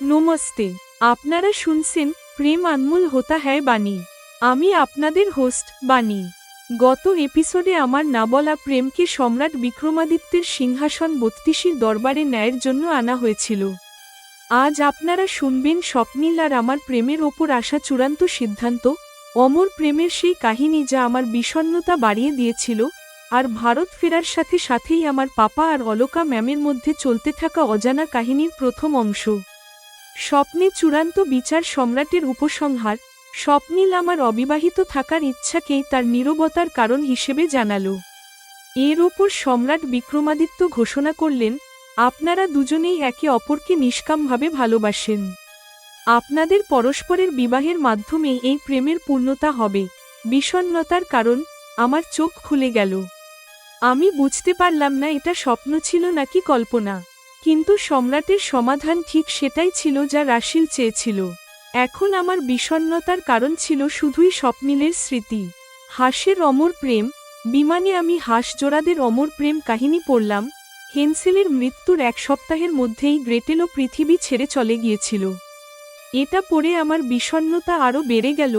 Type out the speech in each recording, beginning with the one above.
নমস্তে। আপনারা শুনছেন প্রেম আনমোল হোতা হ্যায় বাণী। আমি আপনাদের হোস্ট বাণী। গত এপিসোডে আমার না বলা প্রেমকে সম্রাট বিক্রমাদিত্যের সিংহাসন ৩২ দরবারে ন্যায়ের জন্য আনা হয়েছিল। আজ আপনারা শুনবেন স্বপ্নীল আর আমার প্রেমের ওপর আসা চূড়ান্ত সিদ্ধান্ত, অমর প্রেমের সেই কাহিনী যা আমার বিষণ্ণতা বাড়িয়ে দিয়েছিল, আর ভারত ফেরার সাথে সাথেই আমার পাপা আর অলকা ম্যামের মধ্যে চলতে থাকা অজানা কাহিনীর প্রথম অংশ। স্বপ্নে চূড়ান্ত বিচার, সম্রাটের উপসংহার। স্বপ্নীল আমার অবিবাহিত থাকার ইচ্ছাকেই তার নীরবতার কারণ হিসেবে জানালো। এর ওপর সম্রাট বিক্রমাদিত্য ঘোষণা করলেন, আপনারা দুজনেই একে অপরকে নিষ্কামভাবে ভালোবাসেন। আপনাদের পরস্পরের বিবাহের মাধ্যমে এই প্রেমের পূর্ণতা হবে। বিষণ্ণতার কারণ, আমার চোখ খুলে গেল। আমি বুঝতে পারলাম না এটা স্বপ্ন ছিল নাকি কল্পনা। কিন্তু সম্রাটের সমাধান ঠিক সেটাই ছিল যা রাশিল চেয়েছিল। এখন আমার বিষণ্ণতার কারণ ছিল শুধুই স্বপ্নীলের স্মৃতি। হাঁসের অমর প্রেম। বিমানে আমি হাঁসজোড়াদের অমর প্রেম কাহিনী পড়লাম। হেন্সেলের মৃত্যুর 1 সপ্তাহের মধ্যেই গ্রেটেলও পৃথিবী ছেড়ে চলে গিয়েছিল। এটা পড়ে আমার বিষণ্ণতা আরও বেড়ে গেল।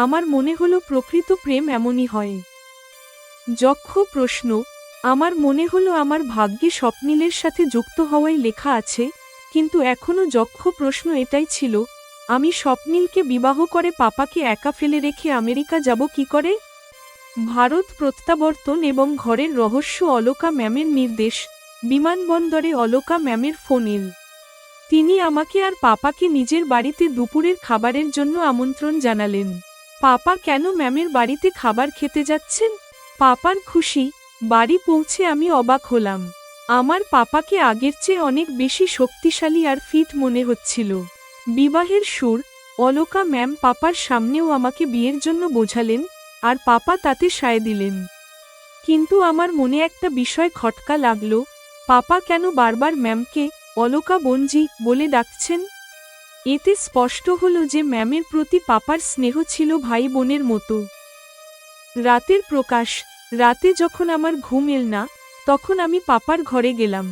আমার মনে হলো প্রকৃত প্রেম এমনই হয়। যক্ষ প্রশ্ন। আমার মনে হলো আমার ভাগ্যে স্বপ্নীলের সাথে যুক্ত হওয়াই লেখা আছে, কিন্তু এখনও যক্ষ প্রশ্ন এটাই ছিল, আমি স্বপ্নীলকে বিবাহ করে পাপাকে একা ফেলে রেখে আমেরিকা যাব কি করে? ভারত প্রত্যাবর্তন এবং ঘরের রহস্য। অলকা ম্যামের নির্দেশ। বিমানবন্দরে অলকা ম্যামের ফোন এল। তিনি আমাকে আর পাপাকে নিজের বাড়িতে দুপুরের খাবারের জন্য আমন্ত্রণ জানালেন। পাপা কেন ম্যামের বাড়িতে খাবার খেতে যাচ্ছেন? পাপার খুশি। বাড়ি পৌঁছে আমি অবাক হলাম। আমার পাপাকে আগের চেয়ে অনেক বেশি শক্তিশালী আর ফিট মনে হচ্ছিল। বিবাহের সুর। অলকা ম্যাম পাপার সামনেও আমাকে বিয়ের জন্য বোঝালেন, আর পাপা তাতে সায় দিলেন। কিন্তু আমার মনে একটা বিষয় খটকা লাগলো, পাপা কেন বারবার ম্যামকে অলকা বোনজি বলে ডাকছেন? এতে স্পষ্ট হলো যে ম্যামের প্রতি পাপার স্নেহ ছিল ভাই বোনের মতো। রাতের প্রকাশ। রাতে যখন আমার ঘুম এল না, তখন আমি পাপার ঘরে গেলাম।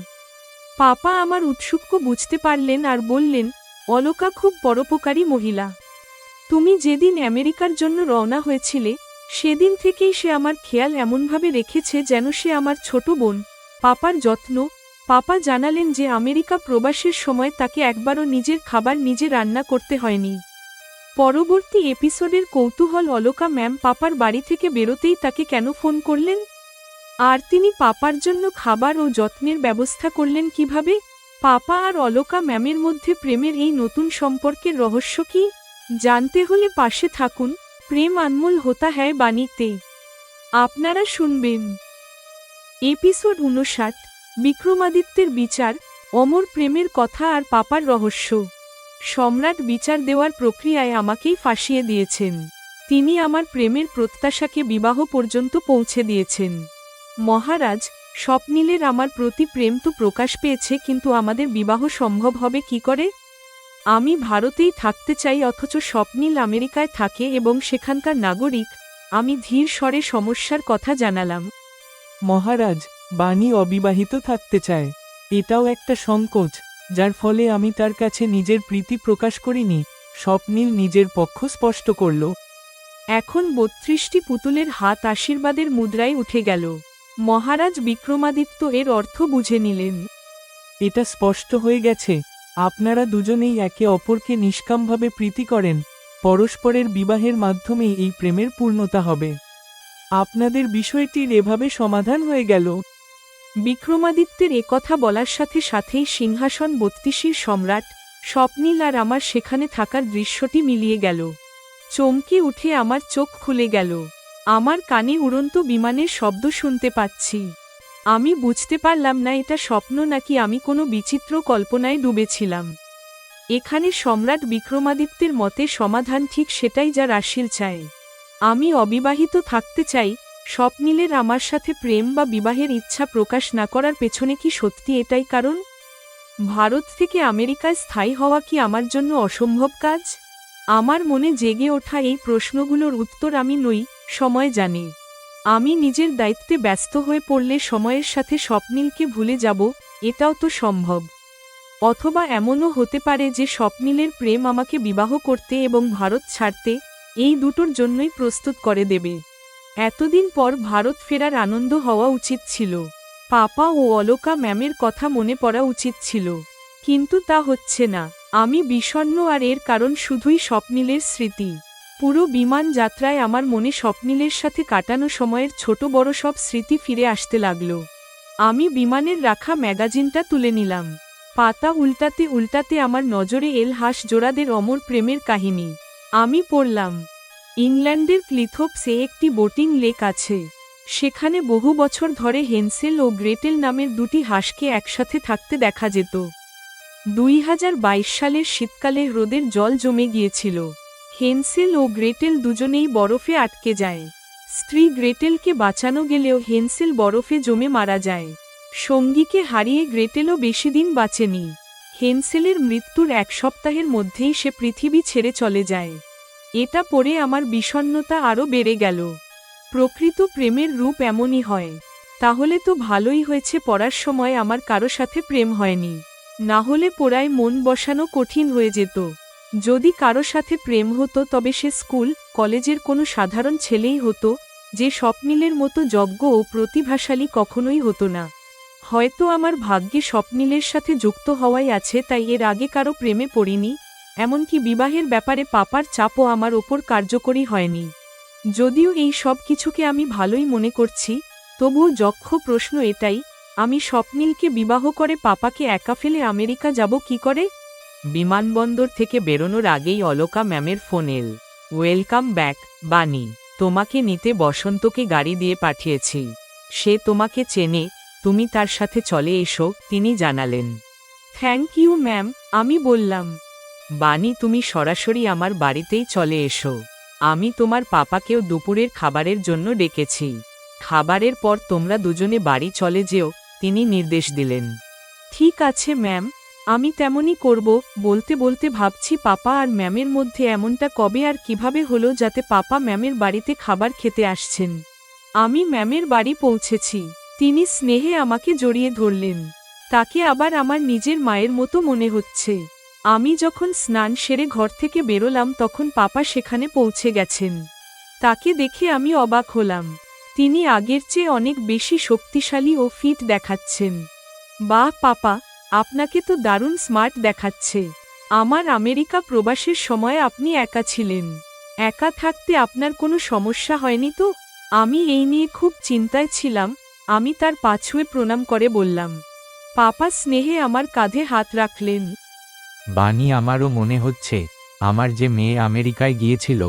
পাপা আমার উৎসুক্য বুঝতে পারলেন আর বললেন, অলকা খুব পরোপকারী মহিলা। তুমি যেদিন আমেরিকার জন্য রওনা হয়েছিলে, সেদিন থেকেই সে আমার খেয়াল এমনভাবে রেখেছে যেন সে আমার ছোট বোন। পাপার যত্ন। পাপা জানালেন যে আমেরিকা প্রবাসের সময় তাকে একবারও নিজের খাবার নিজে রান্না করতে হয়নি। পরবর্তী এপিসোডের কৌতূহল, অলকা ম্যাম পাপার বাড়ি থেকে বেরোতেই তাকে কেন ফোন করলেন? আর তিনি পাপার জন্য খাবার ও যত্নের ব্যবস্থা করলেন কিভাবে? পাপা আর অলকা ম্যামের মধ্যে প্রেমের এই নতুন সম্পর্কের রহস্য কি? জানতে হলে পাশে থাকুন প্রেম আনমোল হোতা হ্যায় বাণীতে। আপনারা শুনবেন এপিসোড 59, বিক্রমাদিত্যের বিচার, অমর প্রেমের কথা আর পাপার রহস্য। সম্রাট বিচার দেওয়ার প্রক্রিয়ায় আমাকেই ফাঁসিয়ে দিয়েছেন। তিনি আমার প্রেমের প্রত্যাশাকে বিবাহ পর্যন্ত পৌঁছে দিয়েছেন। মহারাজ, স্বপ্নীলের আমার প্রতি প্রেম তো প্রকাশ পেয়েছে, কিন্তু আমাদের বিবাহ সম্ভব হবে কি করে? আমি ভারতেই থাকতে চাই, অথচ স্বপ্নীল আমেরিকায় থাকে এবং সেখানকার নাগরিক। আমি ধীর স্বরে সমস্যার কথা জানালাম। মহারাজ, বাণী অবিবাহিত থাকতে চায়। এটাও একটা সংকোচ, যার ফলে আমি তার কাছে নিজের প্রীতি প্রকাশ করিনি। স্বপ্নীল নিজের পক্ষ স্পষ্ট করল। এখন ৩২টি পুতুলের হাত আশীর্বাদের মুদ্রায় উঠে গেল। মহারাজ বিক্রমাদিত্য এর অর্থ বুঝে নিলেন। এটা স্পষ্ট হয়ে গেছে, আপনারা দুজনেই একে অপরকে নিষ্কামভাবে প্রীতি করেন। পরস্পরের বিবাহের মাধ্যমেই এই প্রেমের পূর্ণতা হবে। আপনাদের বিষয়টির এভাবে সমাধান হয়ে গেল। বিক্রমাদিত্যের একথা বলার সাথে সাথেই সিংহাসন ৩২ সম্রাট, স্বপ্নীল আর আমার সেখানে থাকার দৃশ্যটি মিলিয়ে গেল। চমকে উঠে আমার চোখ খুলে গেল। আমার কানে উড়ন্ত বিমানের শব্দ শুনতে পাচ্ছি। আমি বুঝতে পারলাম না এটা স্বপ্ন নাকি আমি কোনো বিচিত্র কল্পনায় ডুবেছিলাম। এখানে সম্রাট বিক্রমাদিত্যের মতে সমাধান ঠিক সেটাই যা রাশিল চায়। আমি অবিবাহিত থাকতে চাই। স্বপ্নীলের আমার সাথে প্রেম বা বিবাহের ইচ্ছা প্রকাশ না করার পেছনে কি সত্যি এটাই কারণ? ভারত থেকে আমেরিকায় স্থায়ী হওয়া কি আমার জন্য অসম্ভব কাজ? আমার মনে জেগে ওঠা এই প্রশ্নগুলোর উত্তর আমি নই, সময় জানে। আমি নিজের দায়িত্বে ব্যস্ত হয়ে পড়লে সময়ের সাথে স্বপ্নীলকে ভুলে যাব, এটাও তো সম্ভব। অথবা এমনও হতে পারে যে স্বপ্নিলের প্রেম আমাকে বিবাহ করতে এবং ভারত ছাড়তে এই দুটোর জন্যই প্রস্তুত করে দেবে। এতদিন পর ভারত ফেরার আনন্দ হওয়া উচিত ছিল। পাপা ও অলকা ম্যামের কথা মনে পড়া উচিত ছিল, কিন্তু তা হচ্ছে না। আমি বিষণ্ণ, আর এর কারণ শুধুই স্বপ্নিলের স্মৃতি। পুরো বিমান যাত্রায় আমার মনে স্বপ্নিলের সাথে কাটানো সময়ের ছোট বড় সব স্মৃতি ফিরে আসতে লাগলো। আমি বিমানের রাখা ম্যাগাজিনটা তুলে নিলাম। পাতা উল্টাতে উল্টাতে আমার নজরে এল হাঁস-জোড়াদের অমর প্রেমের কাহিনী। আমি পড়লাম, ইংল্যান্ডের ক্লিথোপসে একটি বোটিং লেক আছে। সেখানে বহু বছর ধরে হেন্সেল ও গ্রেটেল নামের দুটি হাঁসকে একসাথে থাকতে দেখা যেত। 2022 সালের শীতকালে হ্রদের জল জমে গিয়েছিল। হেন্সেল ও গ্রেটেল দুজনেই বরফে আটকে যায়। স্ত্রী গ্রেটেলকে বাঁচানো গেলেও হেন্সেল বরফে জমে মারা যায়। সঙ্গীকে হারিয়ে গ্রেটেলও বেশি দিন বাঁচেনি। হেন্সেলের মৃত্যুর 1 সপ্তাহের মধ্যেই সে পৃথিবী ছেড়ে চলে যায়। এটা পড়ে আমার বিষণ্ণতা আরও বেড়ে গেল। প্রকৃত প্রেমের রূপ এমনই হয়। তাহলে তো ভালোই হয়েছে পড়ার সময় আমার কারো সাথে প্রেম হয়নি, না হলে পড়ায় মন বসানো কঠিন হয়ে যেত। যদি কারো সাথে প্রেম হতো তবে সে স্কুল কলেজের কোনো সাধারণ ছেলেই হতো, যে স্বপ্নিলের মতো যোগ্য ও প্রতিভাশালী কখনোই হতো না। হয়তো আমার ভাগ্যে স্বপ্নিলের সাথে যুক্ত হওয়াই আছে, তাই এর আগে কারো প্রেমে পড়িনি। এমনকি বিবাহের ব্যাপারে পাপার চাপও আমার ওপর কার্যকরী হয়নি। যদিও এই সব কিছুকে আমি ভালোই মনে করছি, তবুও যক্ষ প্রশ্ন এটাই, আমি স্বপ্নিলকে বিবাহ করে পাপাকে একা ফেলে আমেরিকা যাব কি করে? বিমানবন্দর থেকে বেরোনোর আগেই অলকা ম্যামের ফোন এল। ওয়েলকাম ব্যাক বানি, তোমাকে নিতে বসন্তকে গাড়ি দিয়ে পাঠিয়েছি। সে তোমাকে চেনে, তুমি তার সাথে চলে এসো, তিনি জানালেন। থ্যাংক ইউ ম্যাম, আমি বললাম। বানি, তুমি সরাসরি আমার বাড়িতেই চলে এসো। আমি তোমার পাপাকেও দুপুরের খাবারের জন্য ডেকেছি। খাবারের পর তোমরা দুজনে বাড়ি চলে যেও, তিনি নির্দেশ দিলেন। ঠিক আছে ম্যাম, আমি তেমনই করব। বলতে বলতে ভাবছি পাপা আর ম্যামের মধ্যে এমনটা কবে আর কিভাবে হলো যাতে পাপা ম্যামের বাড়িতে খাবার খেতে আসছেন। আমি ম্যামের বাড়ি পৌঁছেছি। তিনি স্নেহে আমাকে জড়িয়ে ধরলেন। তাকে আবার আমার নিজের মায়ের মতো মনে হচ্ছে। আমি যখন স্নান সেরে ঘর থেকে বেরোলাম তখন পাপা সেখানে পৌঁছে গেছেন। তাকে দেখে আমি অবাক হলাম। তিনি আগের চেয়ে অনেক বেশি শক্তিশালী ও ফিট দেখাচ্ছেন। বাহ পাপা, আপনাকে তো দারুণ স্মার্ট দেখাচ্ছে। আমার আমেরিকা প্রবাসের সময় আপনি একা ছিলেন। একা থাকতে আপনার কোনো সমস্যা হয়নি তো? আমি এই নিয়ে খুব চিন্তায় ছিলাম। আমি তার পা ছুঁয়ে প্রণাম করে বললাম। পাপা স্নেহে আমার কাঁধে হাত রাখলেন। বানি, আমারও মনে হচ্ছে আমার যে মেয়ে আমেরিকায় গিয়েছিল,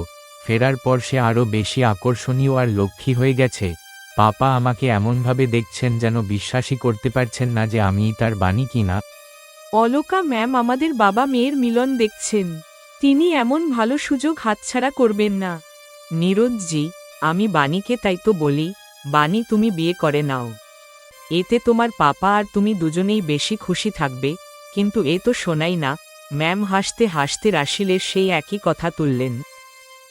ফেরার পর সে আরও বেশি আকর্ষণীয় আর লক্ষ্মী হয়ে গেছে। পাপা আমাকে এমনভাবে দেখছেন যেন বিশ্বাসই করতে পারছেন না যে আমিই তার বানি কিনা। অলকা ম্যাম আমাদের বাবা মেয়ের মিলন দেখছেন। তিনি এমন ভালো সুযোগ হাতছাড়া করবেন না। নীরজজি, আমি বানিকে তাই তো বলি, বানি তুমি বিয়ে করে নাও। এতে তোমার পাপা আর তুমি দুজনেই বেশি খুশি থাকবে। কিন্তু এ তো শোনাই না। ম্যাম হাসতে হাসতে রাশিলের সেই একই কথা তুললেন।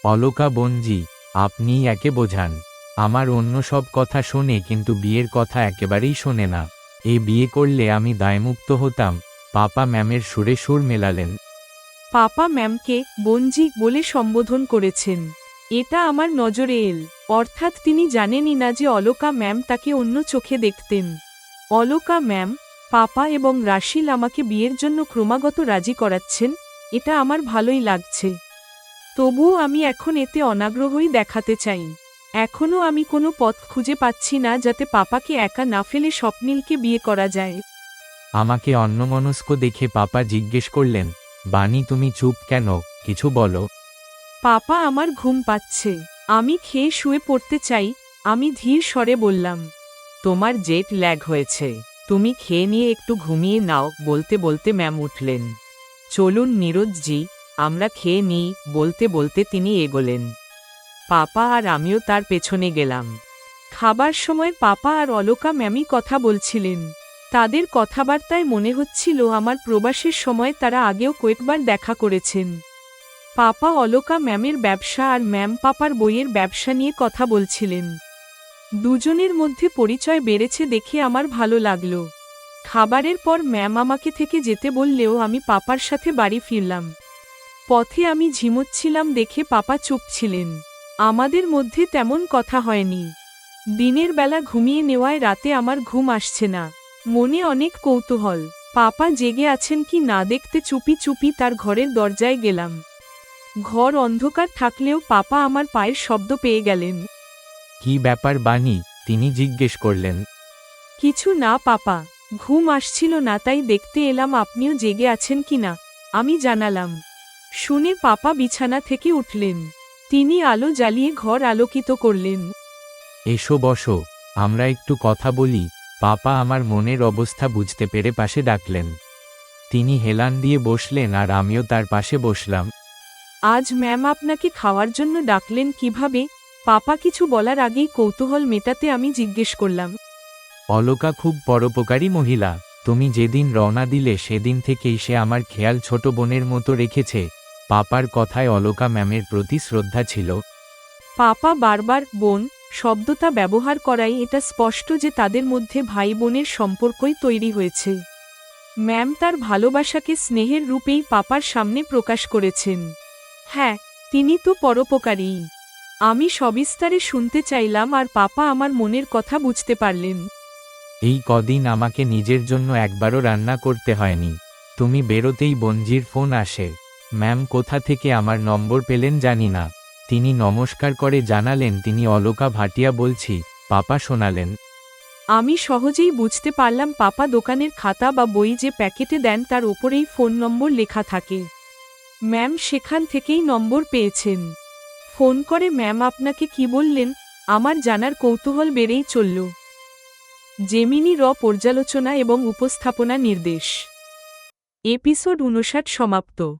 অলকা বোনজি, আপনিই একে বোঝান। আমার অন্য সব কথা শোনে, কিন্তু বিয়ের কথা একেবারেই শোনে না। এই বিয়ে করলে আমি দায়মুক্ত হতাম। পাপা ম্যামের সুরে সুর মেলালেন। পাপা ম্যামকে বোনজি বলে সম্বোধন করেছেন। এটা আমার নজরে এল। অর্থাৎ তিনি জানেনই না যে অলকা ম্যাম তাকে অন্য চোখে দেখতেন। অলকা ম্যাম, পাপা এবং রাশিল আমাকে বিয়ের জন্য ক্রমাগত রাজি করাচ্ছেন। এটা আমার ভালোই লাগছে। তবুও আমি এখন এতে অনাগ্রহই দেখাতে চাই। এখনও আমি কোনো পথ খুঁজে পাচ্ছি না যাতে পাপাকে একা না ফেলে স্বপ্নিলকে বিয়ে করা যায়। আমাকে অন্যমনস্ক দেখে পাপা জিজ্ঞেস করলেন, বানি তুমি চুপ কেন, কিছু বলো। পাপা, আমার ঘুম পাচ্ছে। আমি খেয়ে শুয়ে পড়তে চাই, আমি ধীর স্বরে বললাম। তোমার জেট ল্যাগ হয়েছে, তুমি খেয়ে নিয়ে একটু ঘুমিয়ে নাও। বলতে বলতে ম্যাম উঠলেন। চলুন নীরজজি, আমরা খেয়ে নিই। বলতে বলতে তিনি এগোলেন। পাপা আর আমিও তার পেছনে গেলাম। খাবার সময় পাপা আর অলকা ম্যামই কথা বলছিলেন। তাদের কথাবার্তায় মনে হচ্ছিল আমার প্রবাসের সময় তারা আগেও কয়েকবার দেখা করেছেন। পাপা অলকা ম্যামের ব্যবসা আর ম্যাম পাপার বইয়ের ব্যবসা নিয়ে কথা বলছিলেন। দুজনের মধ্যে পরিচয় বেড়েছে দেখে আমার ভালো লাগলো। খাবারের পর ম্যাম আমাকে থেকে যেতে বললেও আমি পাপার সাথে বাড়ি ফিরলাম। পথে আমি ঝিমোচ্ছিলাম দেখে পাপা চুপ ছিলেন। আমাদের মধ্যে তেমন কথা হয়নি। দিনের বেলা ঘুমিয়ে নেওয়ায় রাতে আমার ঘুম আসছে না। মনে অনেক কৌতূহল, পাপা জেগে আছেন কি না দেখতে চুপি চুপি তার ঘরের দরজায় গেলাম। ঘর অন্ধকার থাকলেও পাপা আমার পায়ের শব্দ পেয়ে গেলেন। কি ব্যাপার বানি, তিনি জিজ্ঞেস করলেন। কিছু না পাপা, ঘুম আসছিল না তাই দেখতে এলাম আপনিও জেগে আছেন কিনা। আমি জানালাম। শুনে পাপা বিছানা থেকে উঠলেন। তিনি আলো জ্বালিয়ে ঘর আলোকিত করলেন। এসো বসো, আমরা একটু কথা বলি। পাপা আমার মনের অবস্থা বুঝতে পেরে পাশে ডাকলেন। তিনি হেলান দিয়ে বসলেন আর আমিও তার পাশে বসলাম। আজ ম্যাম আপনাকে খাওয়ার জন্য ডাকলেন কিভাবে? পাপা কিছু বলার আগেই কৌতূহল মেটাতে আমি জিজ্ঞেস করলাম। অলকা খুব পরোপকারী মহিলা। তুমি যেদিন রওনা দিলে সেদিন থেকেই সে আমার খেয়াল ছোট বোনের মতো রেখেছে। পাপার কথায় অলকা ম্যামের প্রতি শ্রদ্ধা ছিল। পাপা বারবার বোন শব্দটা ব্যবহার করায় এটা স্পষ্ট যে তাদের মধ্যে ভাই বোনের সম্পর্কই তৈরি হয়েছে। ম্যাম তার ভালোবাসাকে স্নেহের রূপেই পাপার সামনে প্রকাশ করেছেন। হ্যাঁ, তিনি তো পরোপকারী। আমি সবিস্তারে শুনতে চাইলাম আর পাপা আমার মনের কথা বুঝতে পারলেন। এই কদিন আমাকে নিজের জন্য একবারও রান্না করতে হয়নি। তুমি বেরোতেই বঞ্জির ফোন আসে। ম্যাম কোথা থেকে আমার নম্বর পেলেন জানি না। তিনি নমস্কার করে জানালেন তিনি অলকা ভাটিয়া বলছি। পাপা শোনালেন। আমি সহজেই বুঝতে পারলাম পাপা দোকানের খাতা বা বই যে প্যাকেটে দেন তার ওপরেই ফোন নম্বর লেখা থাকে। ম্যাম সেখান থেকেই নম্বর পেয়েছেন। ফোন করে ম্যাম আপনাকে কি বললেন? আমার জানার কৌতূহল বেড়েই চলল। জেমিনি র পর্যালোচনা এবং উপস্থাপনা নির্দেশ। এপিসোড 59 সমাপ্ত।